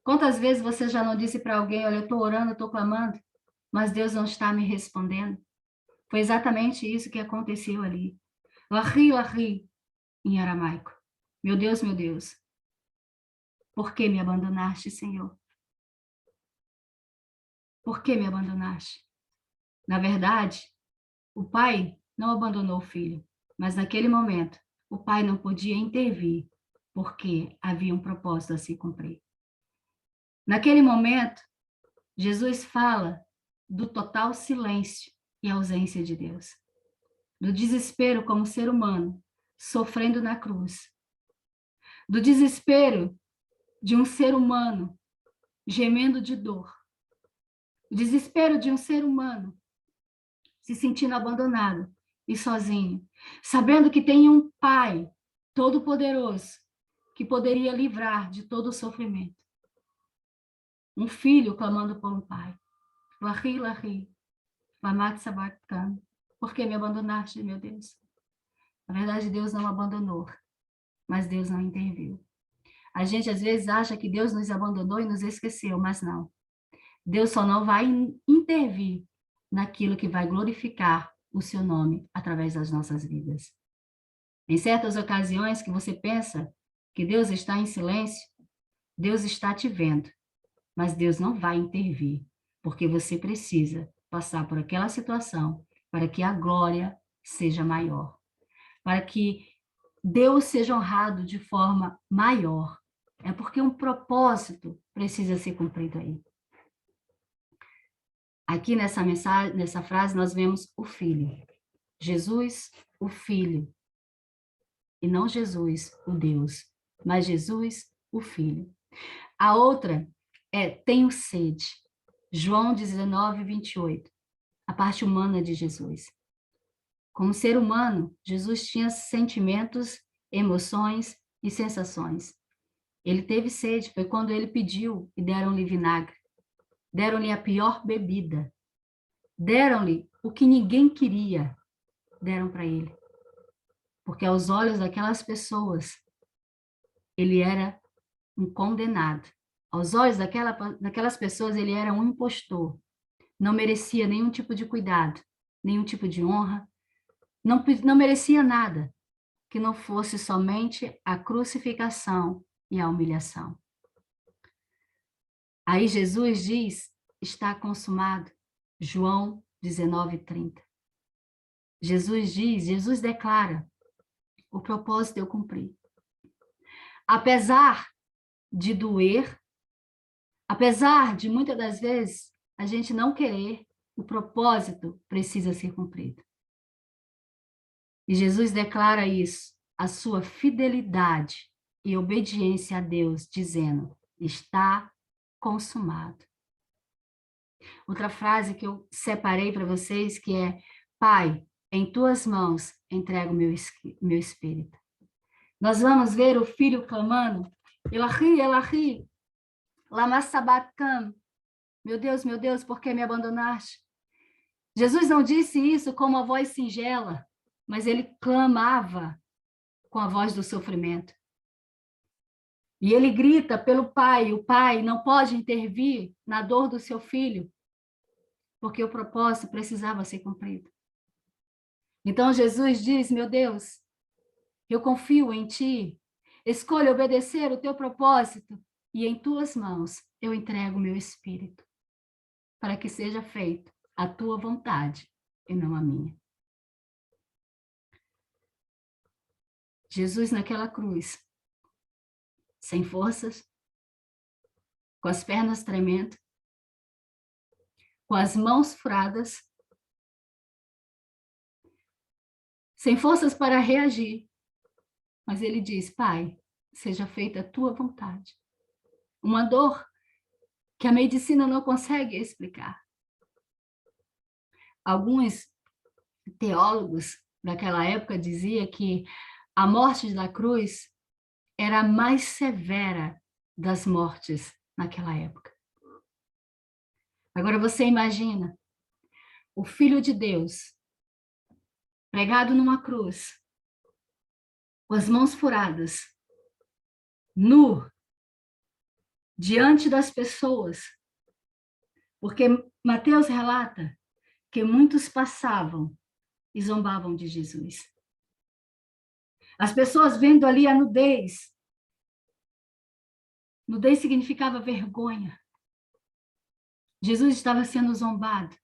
Quantas vezes você já não disse para alguém, olha, eu estou orando, eu estou clamando, mas Deus não está me respondendo? Foi exatamente isso que aconteceu ali. Lahi, em aramaico. Meu Deus, por que me abandonaste, Senhor? Por que me abandonaste? Na verdade, o pai não abandonou o filho, mas naquele momento, o pai não podia intervir, porque havia um propósito a se cumprir. Naquele momento, Jesus fala do total silêncio e ausência de Deus, do desespero como ser humano, sofrendo na cruz, do desespero de um ser humano gemendo de dor, o desespero de um ser humano se sentindo abandonado e sozinho, sabendo que tem um Pai todo-poderoso que poderia livrar de todo o sofrimento. Um filho clamando por um pai. Lahi, lamat sabachthani. Por que me abandonaste, meu Deus? Na verdade, Deus não abandonou, mas Deus não interviu. A gente às vezes acha que Deus nos abandonou e nos esqueceu, mas não. Deus só não vai intervir naquilo que vai glorificar o seu nome através das nossas vidas. Em certas ocasiões que você pensa que Deus está em silêncio, Deus está te vendo, mas Deus não vai intervir, porque você precisa passar por aquela situação para que a glória seja maior, para que Deus seja honrado de forma maior. É porque um propósito precisa ser cumprido aí. Aqui nessa mensagem, nessa frase, nós vemos o Filho. Jesus, o Filho. E não Jesus, o Deus, mas Jesus, o Filho. A outra é tenho sede. João 19, 28. A parte humana de Jesus. Como ser humano, Jesus tinha sentimentos, emoções e sensações. Ele teve sede, foi quando ele pediu e deram-lhe vinagre. Deram-lhe a pior bebida. Deram-lhe o que ninguém queria. Deram para ele. Porque aos olhos daquelas pessoas, ele era um condenado. Aos olhos daquelas pessoas, ele era um impostor. Não merecia nenhum tipo de cuidado, nenhum tipo de honra. Não merecia nada que não fosse somente a crucificação e a humilhação. Aí Jesus diz, está consumado. João 19:30. Jesus declara, o propósito eu cumpri. Apesar de doer, apesar de muitas das vezes a gente não querer, o propósito precisa ser cumprido. E Jesus declara isso, a sua fidelidade e obediência a Deus, dizendo, está consumado. Outra frase que eu separei para vocês que é, Pai, em tuas mãos entrego meu espírito. Nós vamos ver o filho clamando, Elahi, Elahi, lama sabachthani. Meu Deus, por que me abandonaste? Jesus não disse isso com uma voz singela, mas ele clamava com a voz do sofrimento. E ele grita pelo pai, o pai não pode intervir na dor do seu filho, porque o propósito precisava ser cumprido. Então Jesus diz, meu Deus, eu confio em ti, escolho obedecer o teu propósito e em tuas mãos eu entrego o meu espírito, para que seja feito a tua vontade e não a minha. Jesus naquela cruz, sem forças, com as pernas tremendo, com as mãos furadas, sem forças para reagir, mas ele diz, Pai, seja feita a tua vontade. Uma dor que a medicina não consegue explicar. Alguns teólogos daquela época diziam que a morte da cruz era a mais severa das mortes naquela época. Agora você imagina o Filho de Deus pregado numa cruz, com as mãos furadas, nu, diante das pessoas, porque Mateus relata que muitos passavam e zombavam de Jesus. As pessoas vendo ali a nudez. Nudez significava vergonha. Jesus estava sendo zombado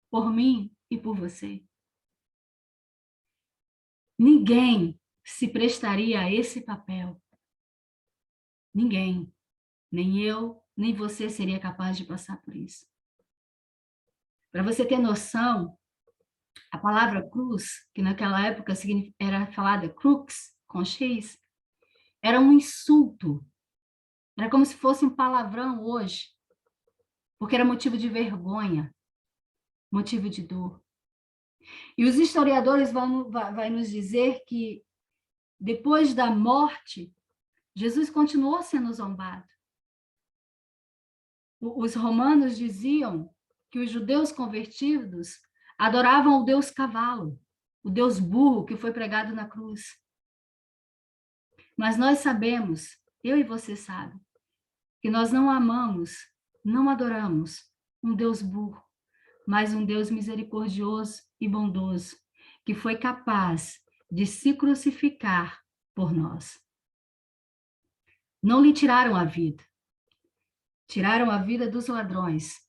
por mim e por você. Ninguém se prestaria a esse papel. Ninguém. Nem eu, nem você seria capaz de passar por isso. Para você ter noção, a palavra cruz, que naquela época era falada crux, com X, era um insulto. Era como se fosse um palavrão hoje, porque era motivo de vergonha, motivo de dor. E os historiadores vão nos dizer que depois da morte, Jesus continuou sendo zombado. Os romanos diziam que os judeus convertidos adoravam o Deus cavalo, o Deus burro que foi pregado na cruz. Mas nós sabemos, eu e você sabem, que nós não amamos, não adoramos um Deus burro, mas um Deus misericordioso e bondoso, que foi capaz de se crucificar por nós. Não lhe tiraram a vida. Tiraram a vida dos ladrões,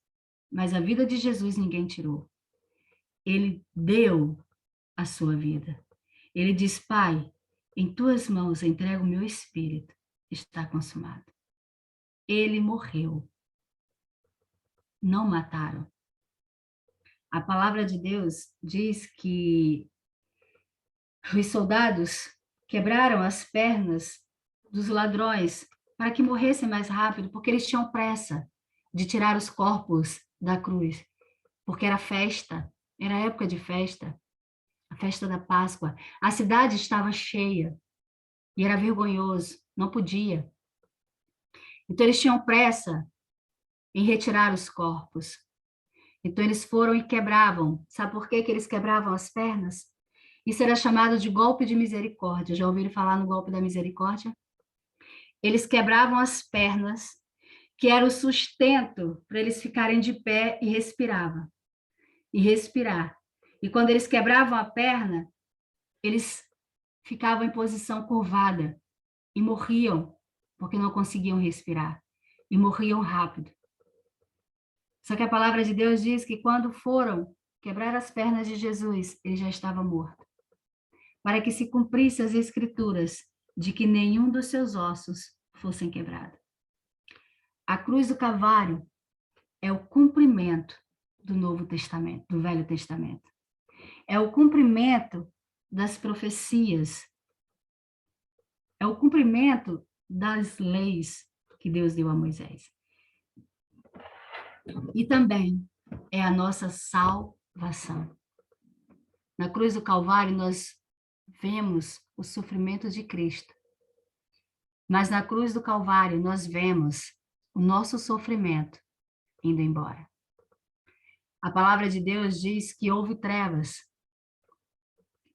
mas a vida de Jesus ninguém tirou. Ele deu a sua vida. Ele diz: Pai, em tuas mãos entrego o meu espírito. Está consumado. Ele morreu. Não mataram. A palavra de Deus diz que os soldados quebraram as pernas dos ladrões para que morressem mais rápido, porque eles tinham pressa de tirar os corpos da cruz, porque era festa, era época de festa, a festa da Páscoa. A cidade estava cheia e era vergonhoso, não podia. Então eles tinham pressa em retirar os corpos. Então eles foram e quebravam. Sabe por que eles quebravam as pernas? Isso era chamado de golpe de misericórdia. Já ouviram falar no golpe da misericórdia? Eles quebravam as pernas, que era o sustento para eles ficarem de pé e respiravam. E respirar. E quando eles quebravam a perna, eles ficavam em posição curvada e morriam, porque não conseguiam respirar. E morriam rápido. Só que a palavra de Deus diz que quando foram quebrar as pernas de Jesus, ele já estava morto. Para que se cumprisse as escrituras de que nenhum dos seus ossos fossem quebrados. A cruz do Calvário é o cumprimento do Novo Testamento, do Velho Testamento. É o cumprimento das profecias. É o cumprimento das leis que Deus deu a Moisés. E também é a nossa salvação. Na cruz do Calvário, nós vemos o sofrimento de Cristo. Mas na cruz do Calvário, nós vemos o nosso sofrimento indo embora. A palavra de Deus diz que houve trevas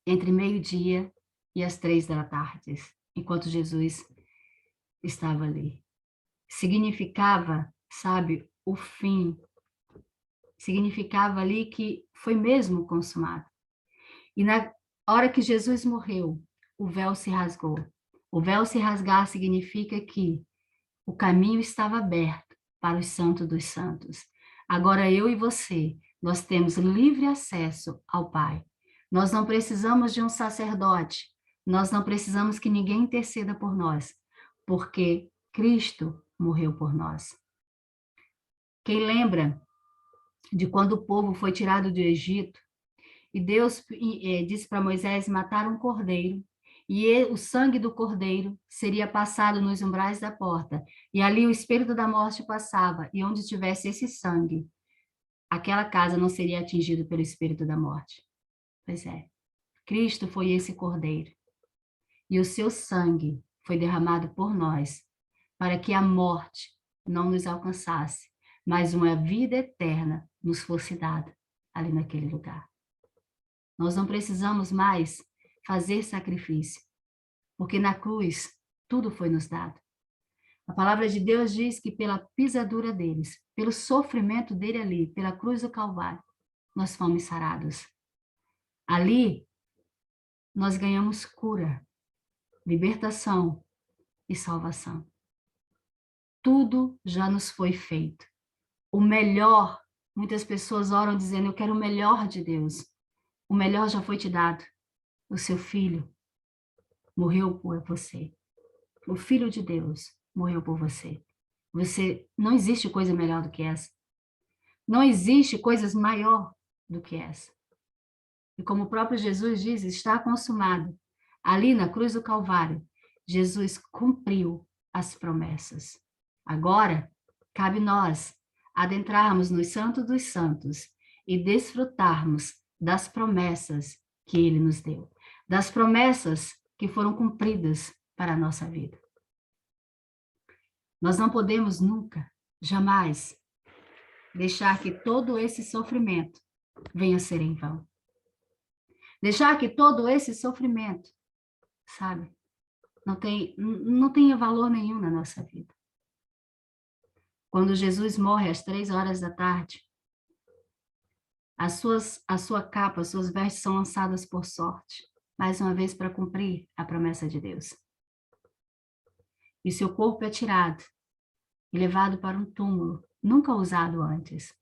entre meio-dia e as 3 da tarde, enquanto Jesus estava ali. Significava, sabe, o fim. Significava ali que foi mesmo consumado. E na hora que Jesus morreu, o véu se rasgou. O véu se rasgar significa que o caminho estava aberto para os santos dos santos. Agora eu e você, nós temos livre acesso ao Pai. Nós não precisamos de um sacerdote. Nós não precisamos que ninguém interceda por nós, porque Cristo morreu por nós. Quem lembra de quando o povo foi tirado do Egito e Deus disse para Moisés matar um cordeiro, e o sangue do cordeiro seria passado nos umbrais da porta, e ali o espírito da morte passava, e onde tivesse esse sangue, aquela casa não seria atingida pelo espírito da morte. Pois é, Cristo foi esse cordeiro, e o seu sangue foi derramado por nós, para que a morte não nos alcançasse, mas uma vida eterna nos fosse dada ali naquele lugar. Nós não precisamos mais fazer sacrifício, porque na cruz tudo foi nos dado. A palavra de Deus diz que pela pisadura deles, pelo sofrimento dele ali, pela cruz do Calvário, nós fomos sarados. Ali, nós ganhamos cura, libertação e salvação. Tudo já nos foi feito. O melhor, muitas pessoas oram dizendo, eu quero o melhor de Deus. O melhor já foi te dado. O seu filho morreu por você. O Filho de Deus morreu por você. Não existe coisa melhor do que essa. Não existe coisa maior do que essa. E como o próprio Jesus diz, está consumado. Ali na cruz do Calvário, Jesus cumpriu as promessas. Agora, cabe nós adentrarmos no Santo dos Santos e desfrutarmos das promessas que ele nos deu. Das promessas que foram cumpridas para a nossa vida. Nós não podemos nunca, jamais, deixar que todo esse sofrimento venha a ser em vão. Deixar que todo esse sofrimento, sabe, não tenha valor nenhum na nossa vida. Quando Jesus morre às 3 da tarde, a sua capa, as suas vestes são lançadas por sorte. mais uma vez para cumprir a promessa de Deus. E seu corpo é tirado e levado para um túmulo, nunca usado antes.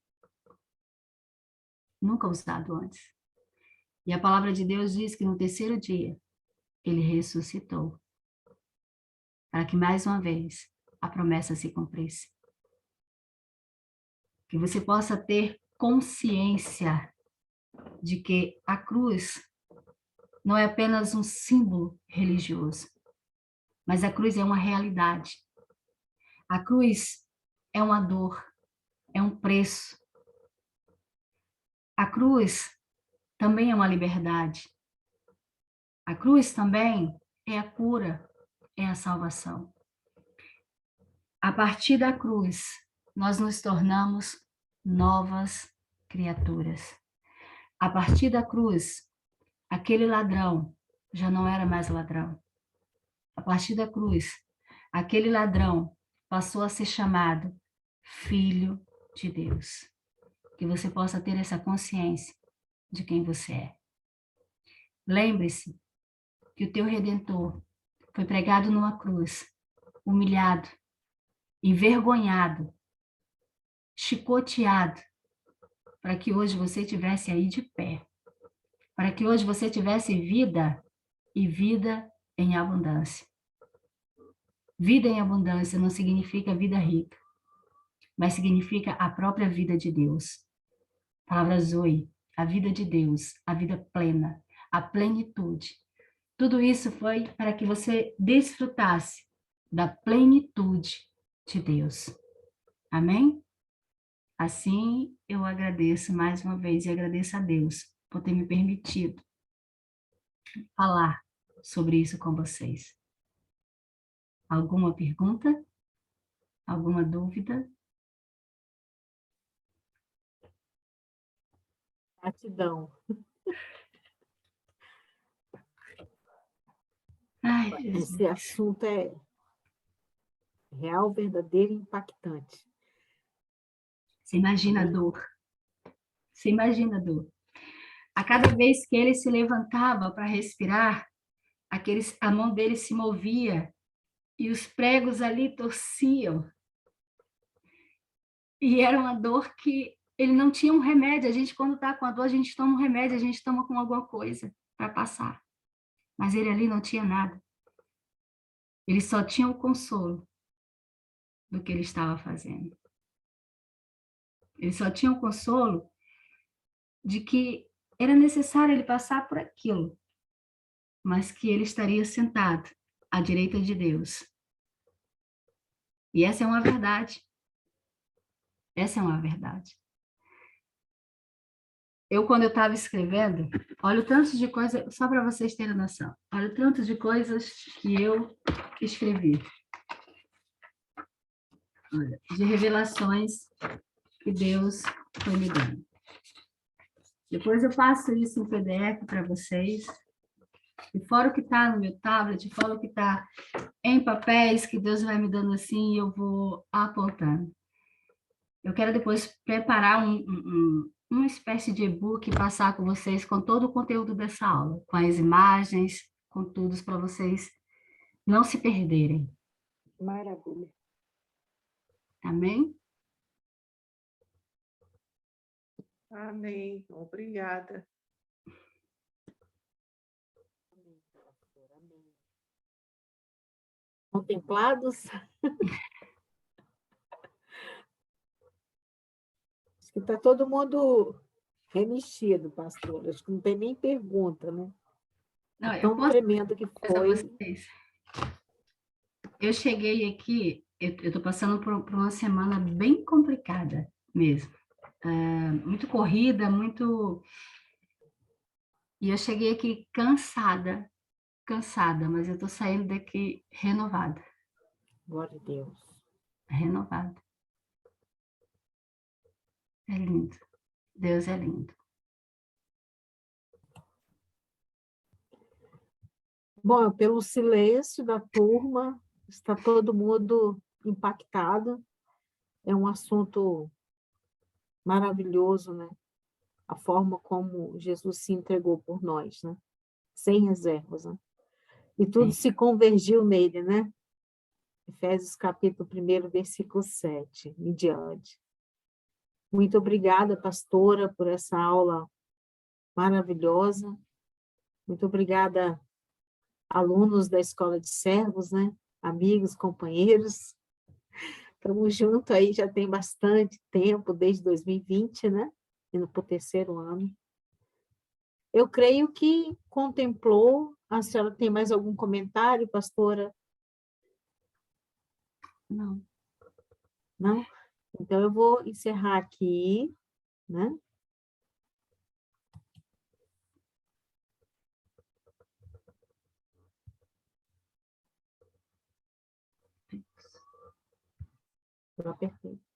Nunca usado antes. E a palavra de Deus diz que no terceiro dia, ele ressuscitou, para que mais uma vez a promessa se cumprisse. Que você possa ter consciência de que a cruz não é apenas um símbolo religioso, mas a cruz é uma realidade. A cruz é uma dor, é um preço. A cruz também é uma liberdade. A cruz também é a cura, é a salvação. A partir da cruz, nós nos tornamos novas criaturas. A partir da cruz, aquele ladrão já não era mais ladrão. A partir da cruz, aquele ladrão passou a ser chamado Filho de Deus. Que você possa ter essa consciência de quem você é. Lembre-se que o teu Redentor foi pregado numa cruz, humilhado, envergonhado, chicoteado, para que hoje você estivesse aí de pé, para que hoje você tivesse vida e vida em abundância. Vida em abundância não significa vida rica, mas significa a própria vida de Deus. A palavra Zoe, a vida de Deus, a vida plena, a plenitude. Tudo isso foi para que você desfrutasse da plenitude de Deus. Amém? Assim, eu agradeço mais uma vez e agradeço a Deus por ter me permitido falar sobre isso com vocês. Alguma pergunta? Alguma dúvida? Gratidão. Ai, Esse Jesus. assunto é real, verdadeiro e impactante. Você imagina a dor. Você imagina a dor. A cada vez que ele se levantava para respirar, a mão dele se movia e os pregos ali torciam. E era uma dor que ele não tinha um remédio. A gente, quando está com a dor, a gente toma um remédio, a gente toma com alguma coisa para passar. Mas ele ali não tinha nada. Ele só tinha o consolo do que ele estava fazendo. Ele só tinha o consolo de que era necessário ele passar por aquilo, mas que ele estaria sentado à direita de Deus. E essa é uma verdade. Essa é uma verdade. Quando eu estava escrevendo, olha o tanto de coisa, só para vocês terem noção, olha o tanto de coisas que eu escrevi. Olha, de revelações que Deus foi me dando. Depois eu passo isso em PDF para vocês. E fora o que está no meu tablet, fora o que está em papéis, que Deus vai me dando assim, e eu vou apontando. Eu quero depois preparar uma espécie de e-book e passar com vocês com todo o conteúdo dessa aula, com as imagens, com tudo, para vocês não se perderem. Maravilha. Amém? Amém. Obrigada. Contemplados? Acho que está todo mundo remexido, pastor. Acho que não tem nem pergunta, né? Não, Tão tremendo que foi. vocês. Eu cheguei aqui, eu estou passando por uma semana bem complicada mesmo. Muito corrida, muito... E eu cheguei aqui cansada, mas eu estou saindo daqui renovada. Glória a Deus. Renovada. É lindo. Deus é lindo. Bom, pelo silêncio da turma, está todo mundo impactado. É um assunto maravilhoso, né? A forma como Jesus se entregou por nós, né? sem reservas, né? E tudo se convergiu nele, né? Efésios capítulo 1, versículo 7, em diante. Muito obrigada, pastora, por essa aula maravilhosa. Muito obrigada, alunos da Escola de Servos, né? Amigos, companheiros. Estamos juntos aí, já tem bastante tempo, desde 2020, né? Indo para o 3º ano. Eu creio que contemplou. A senhora tem mais algum comentário, pastora? Não. Não? Então, eu vou encerrar aqui, né? Perfeito.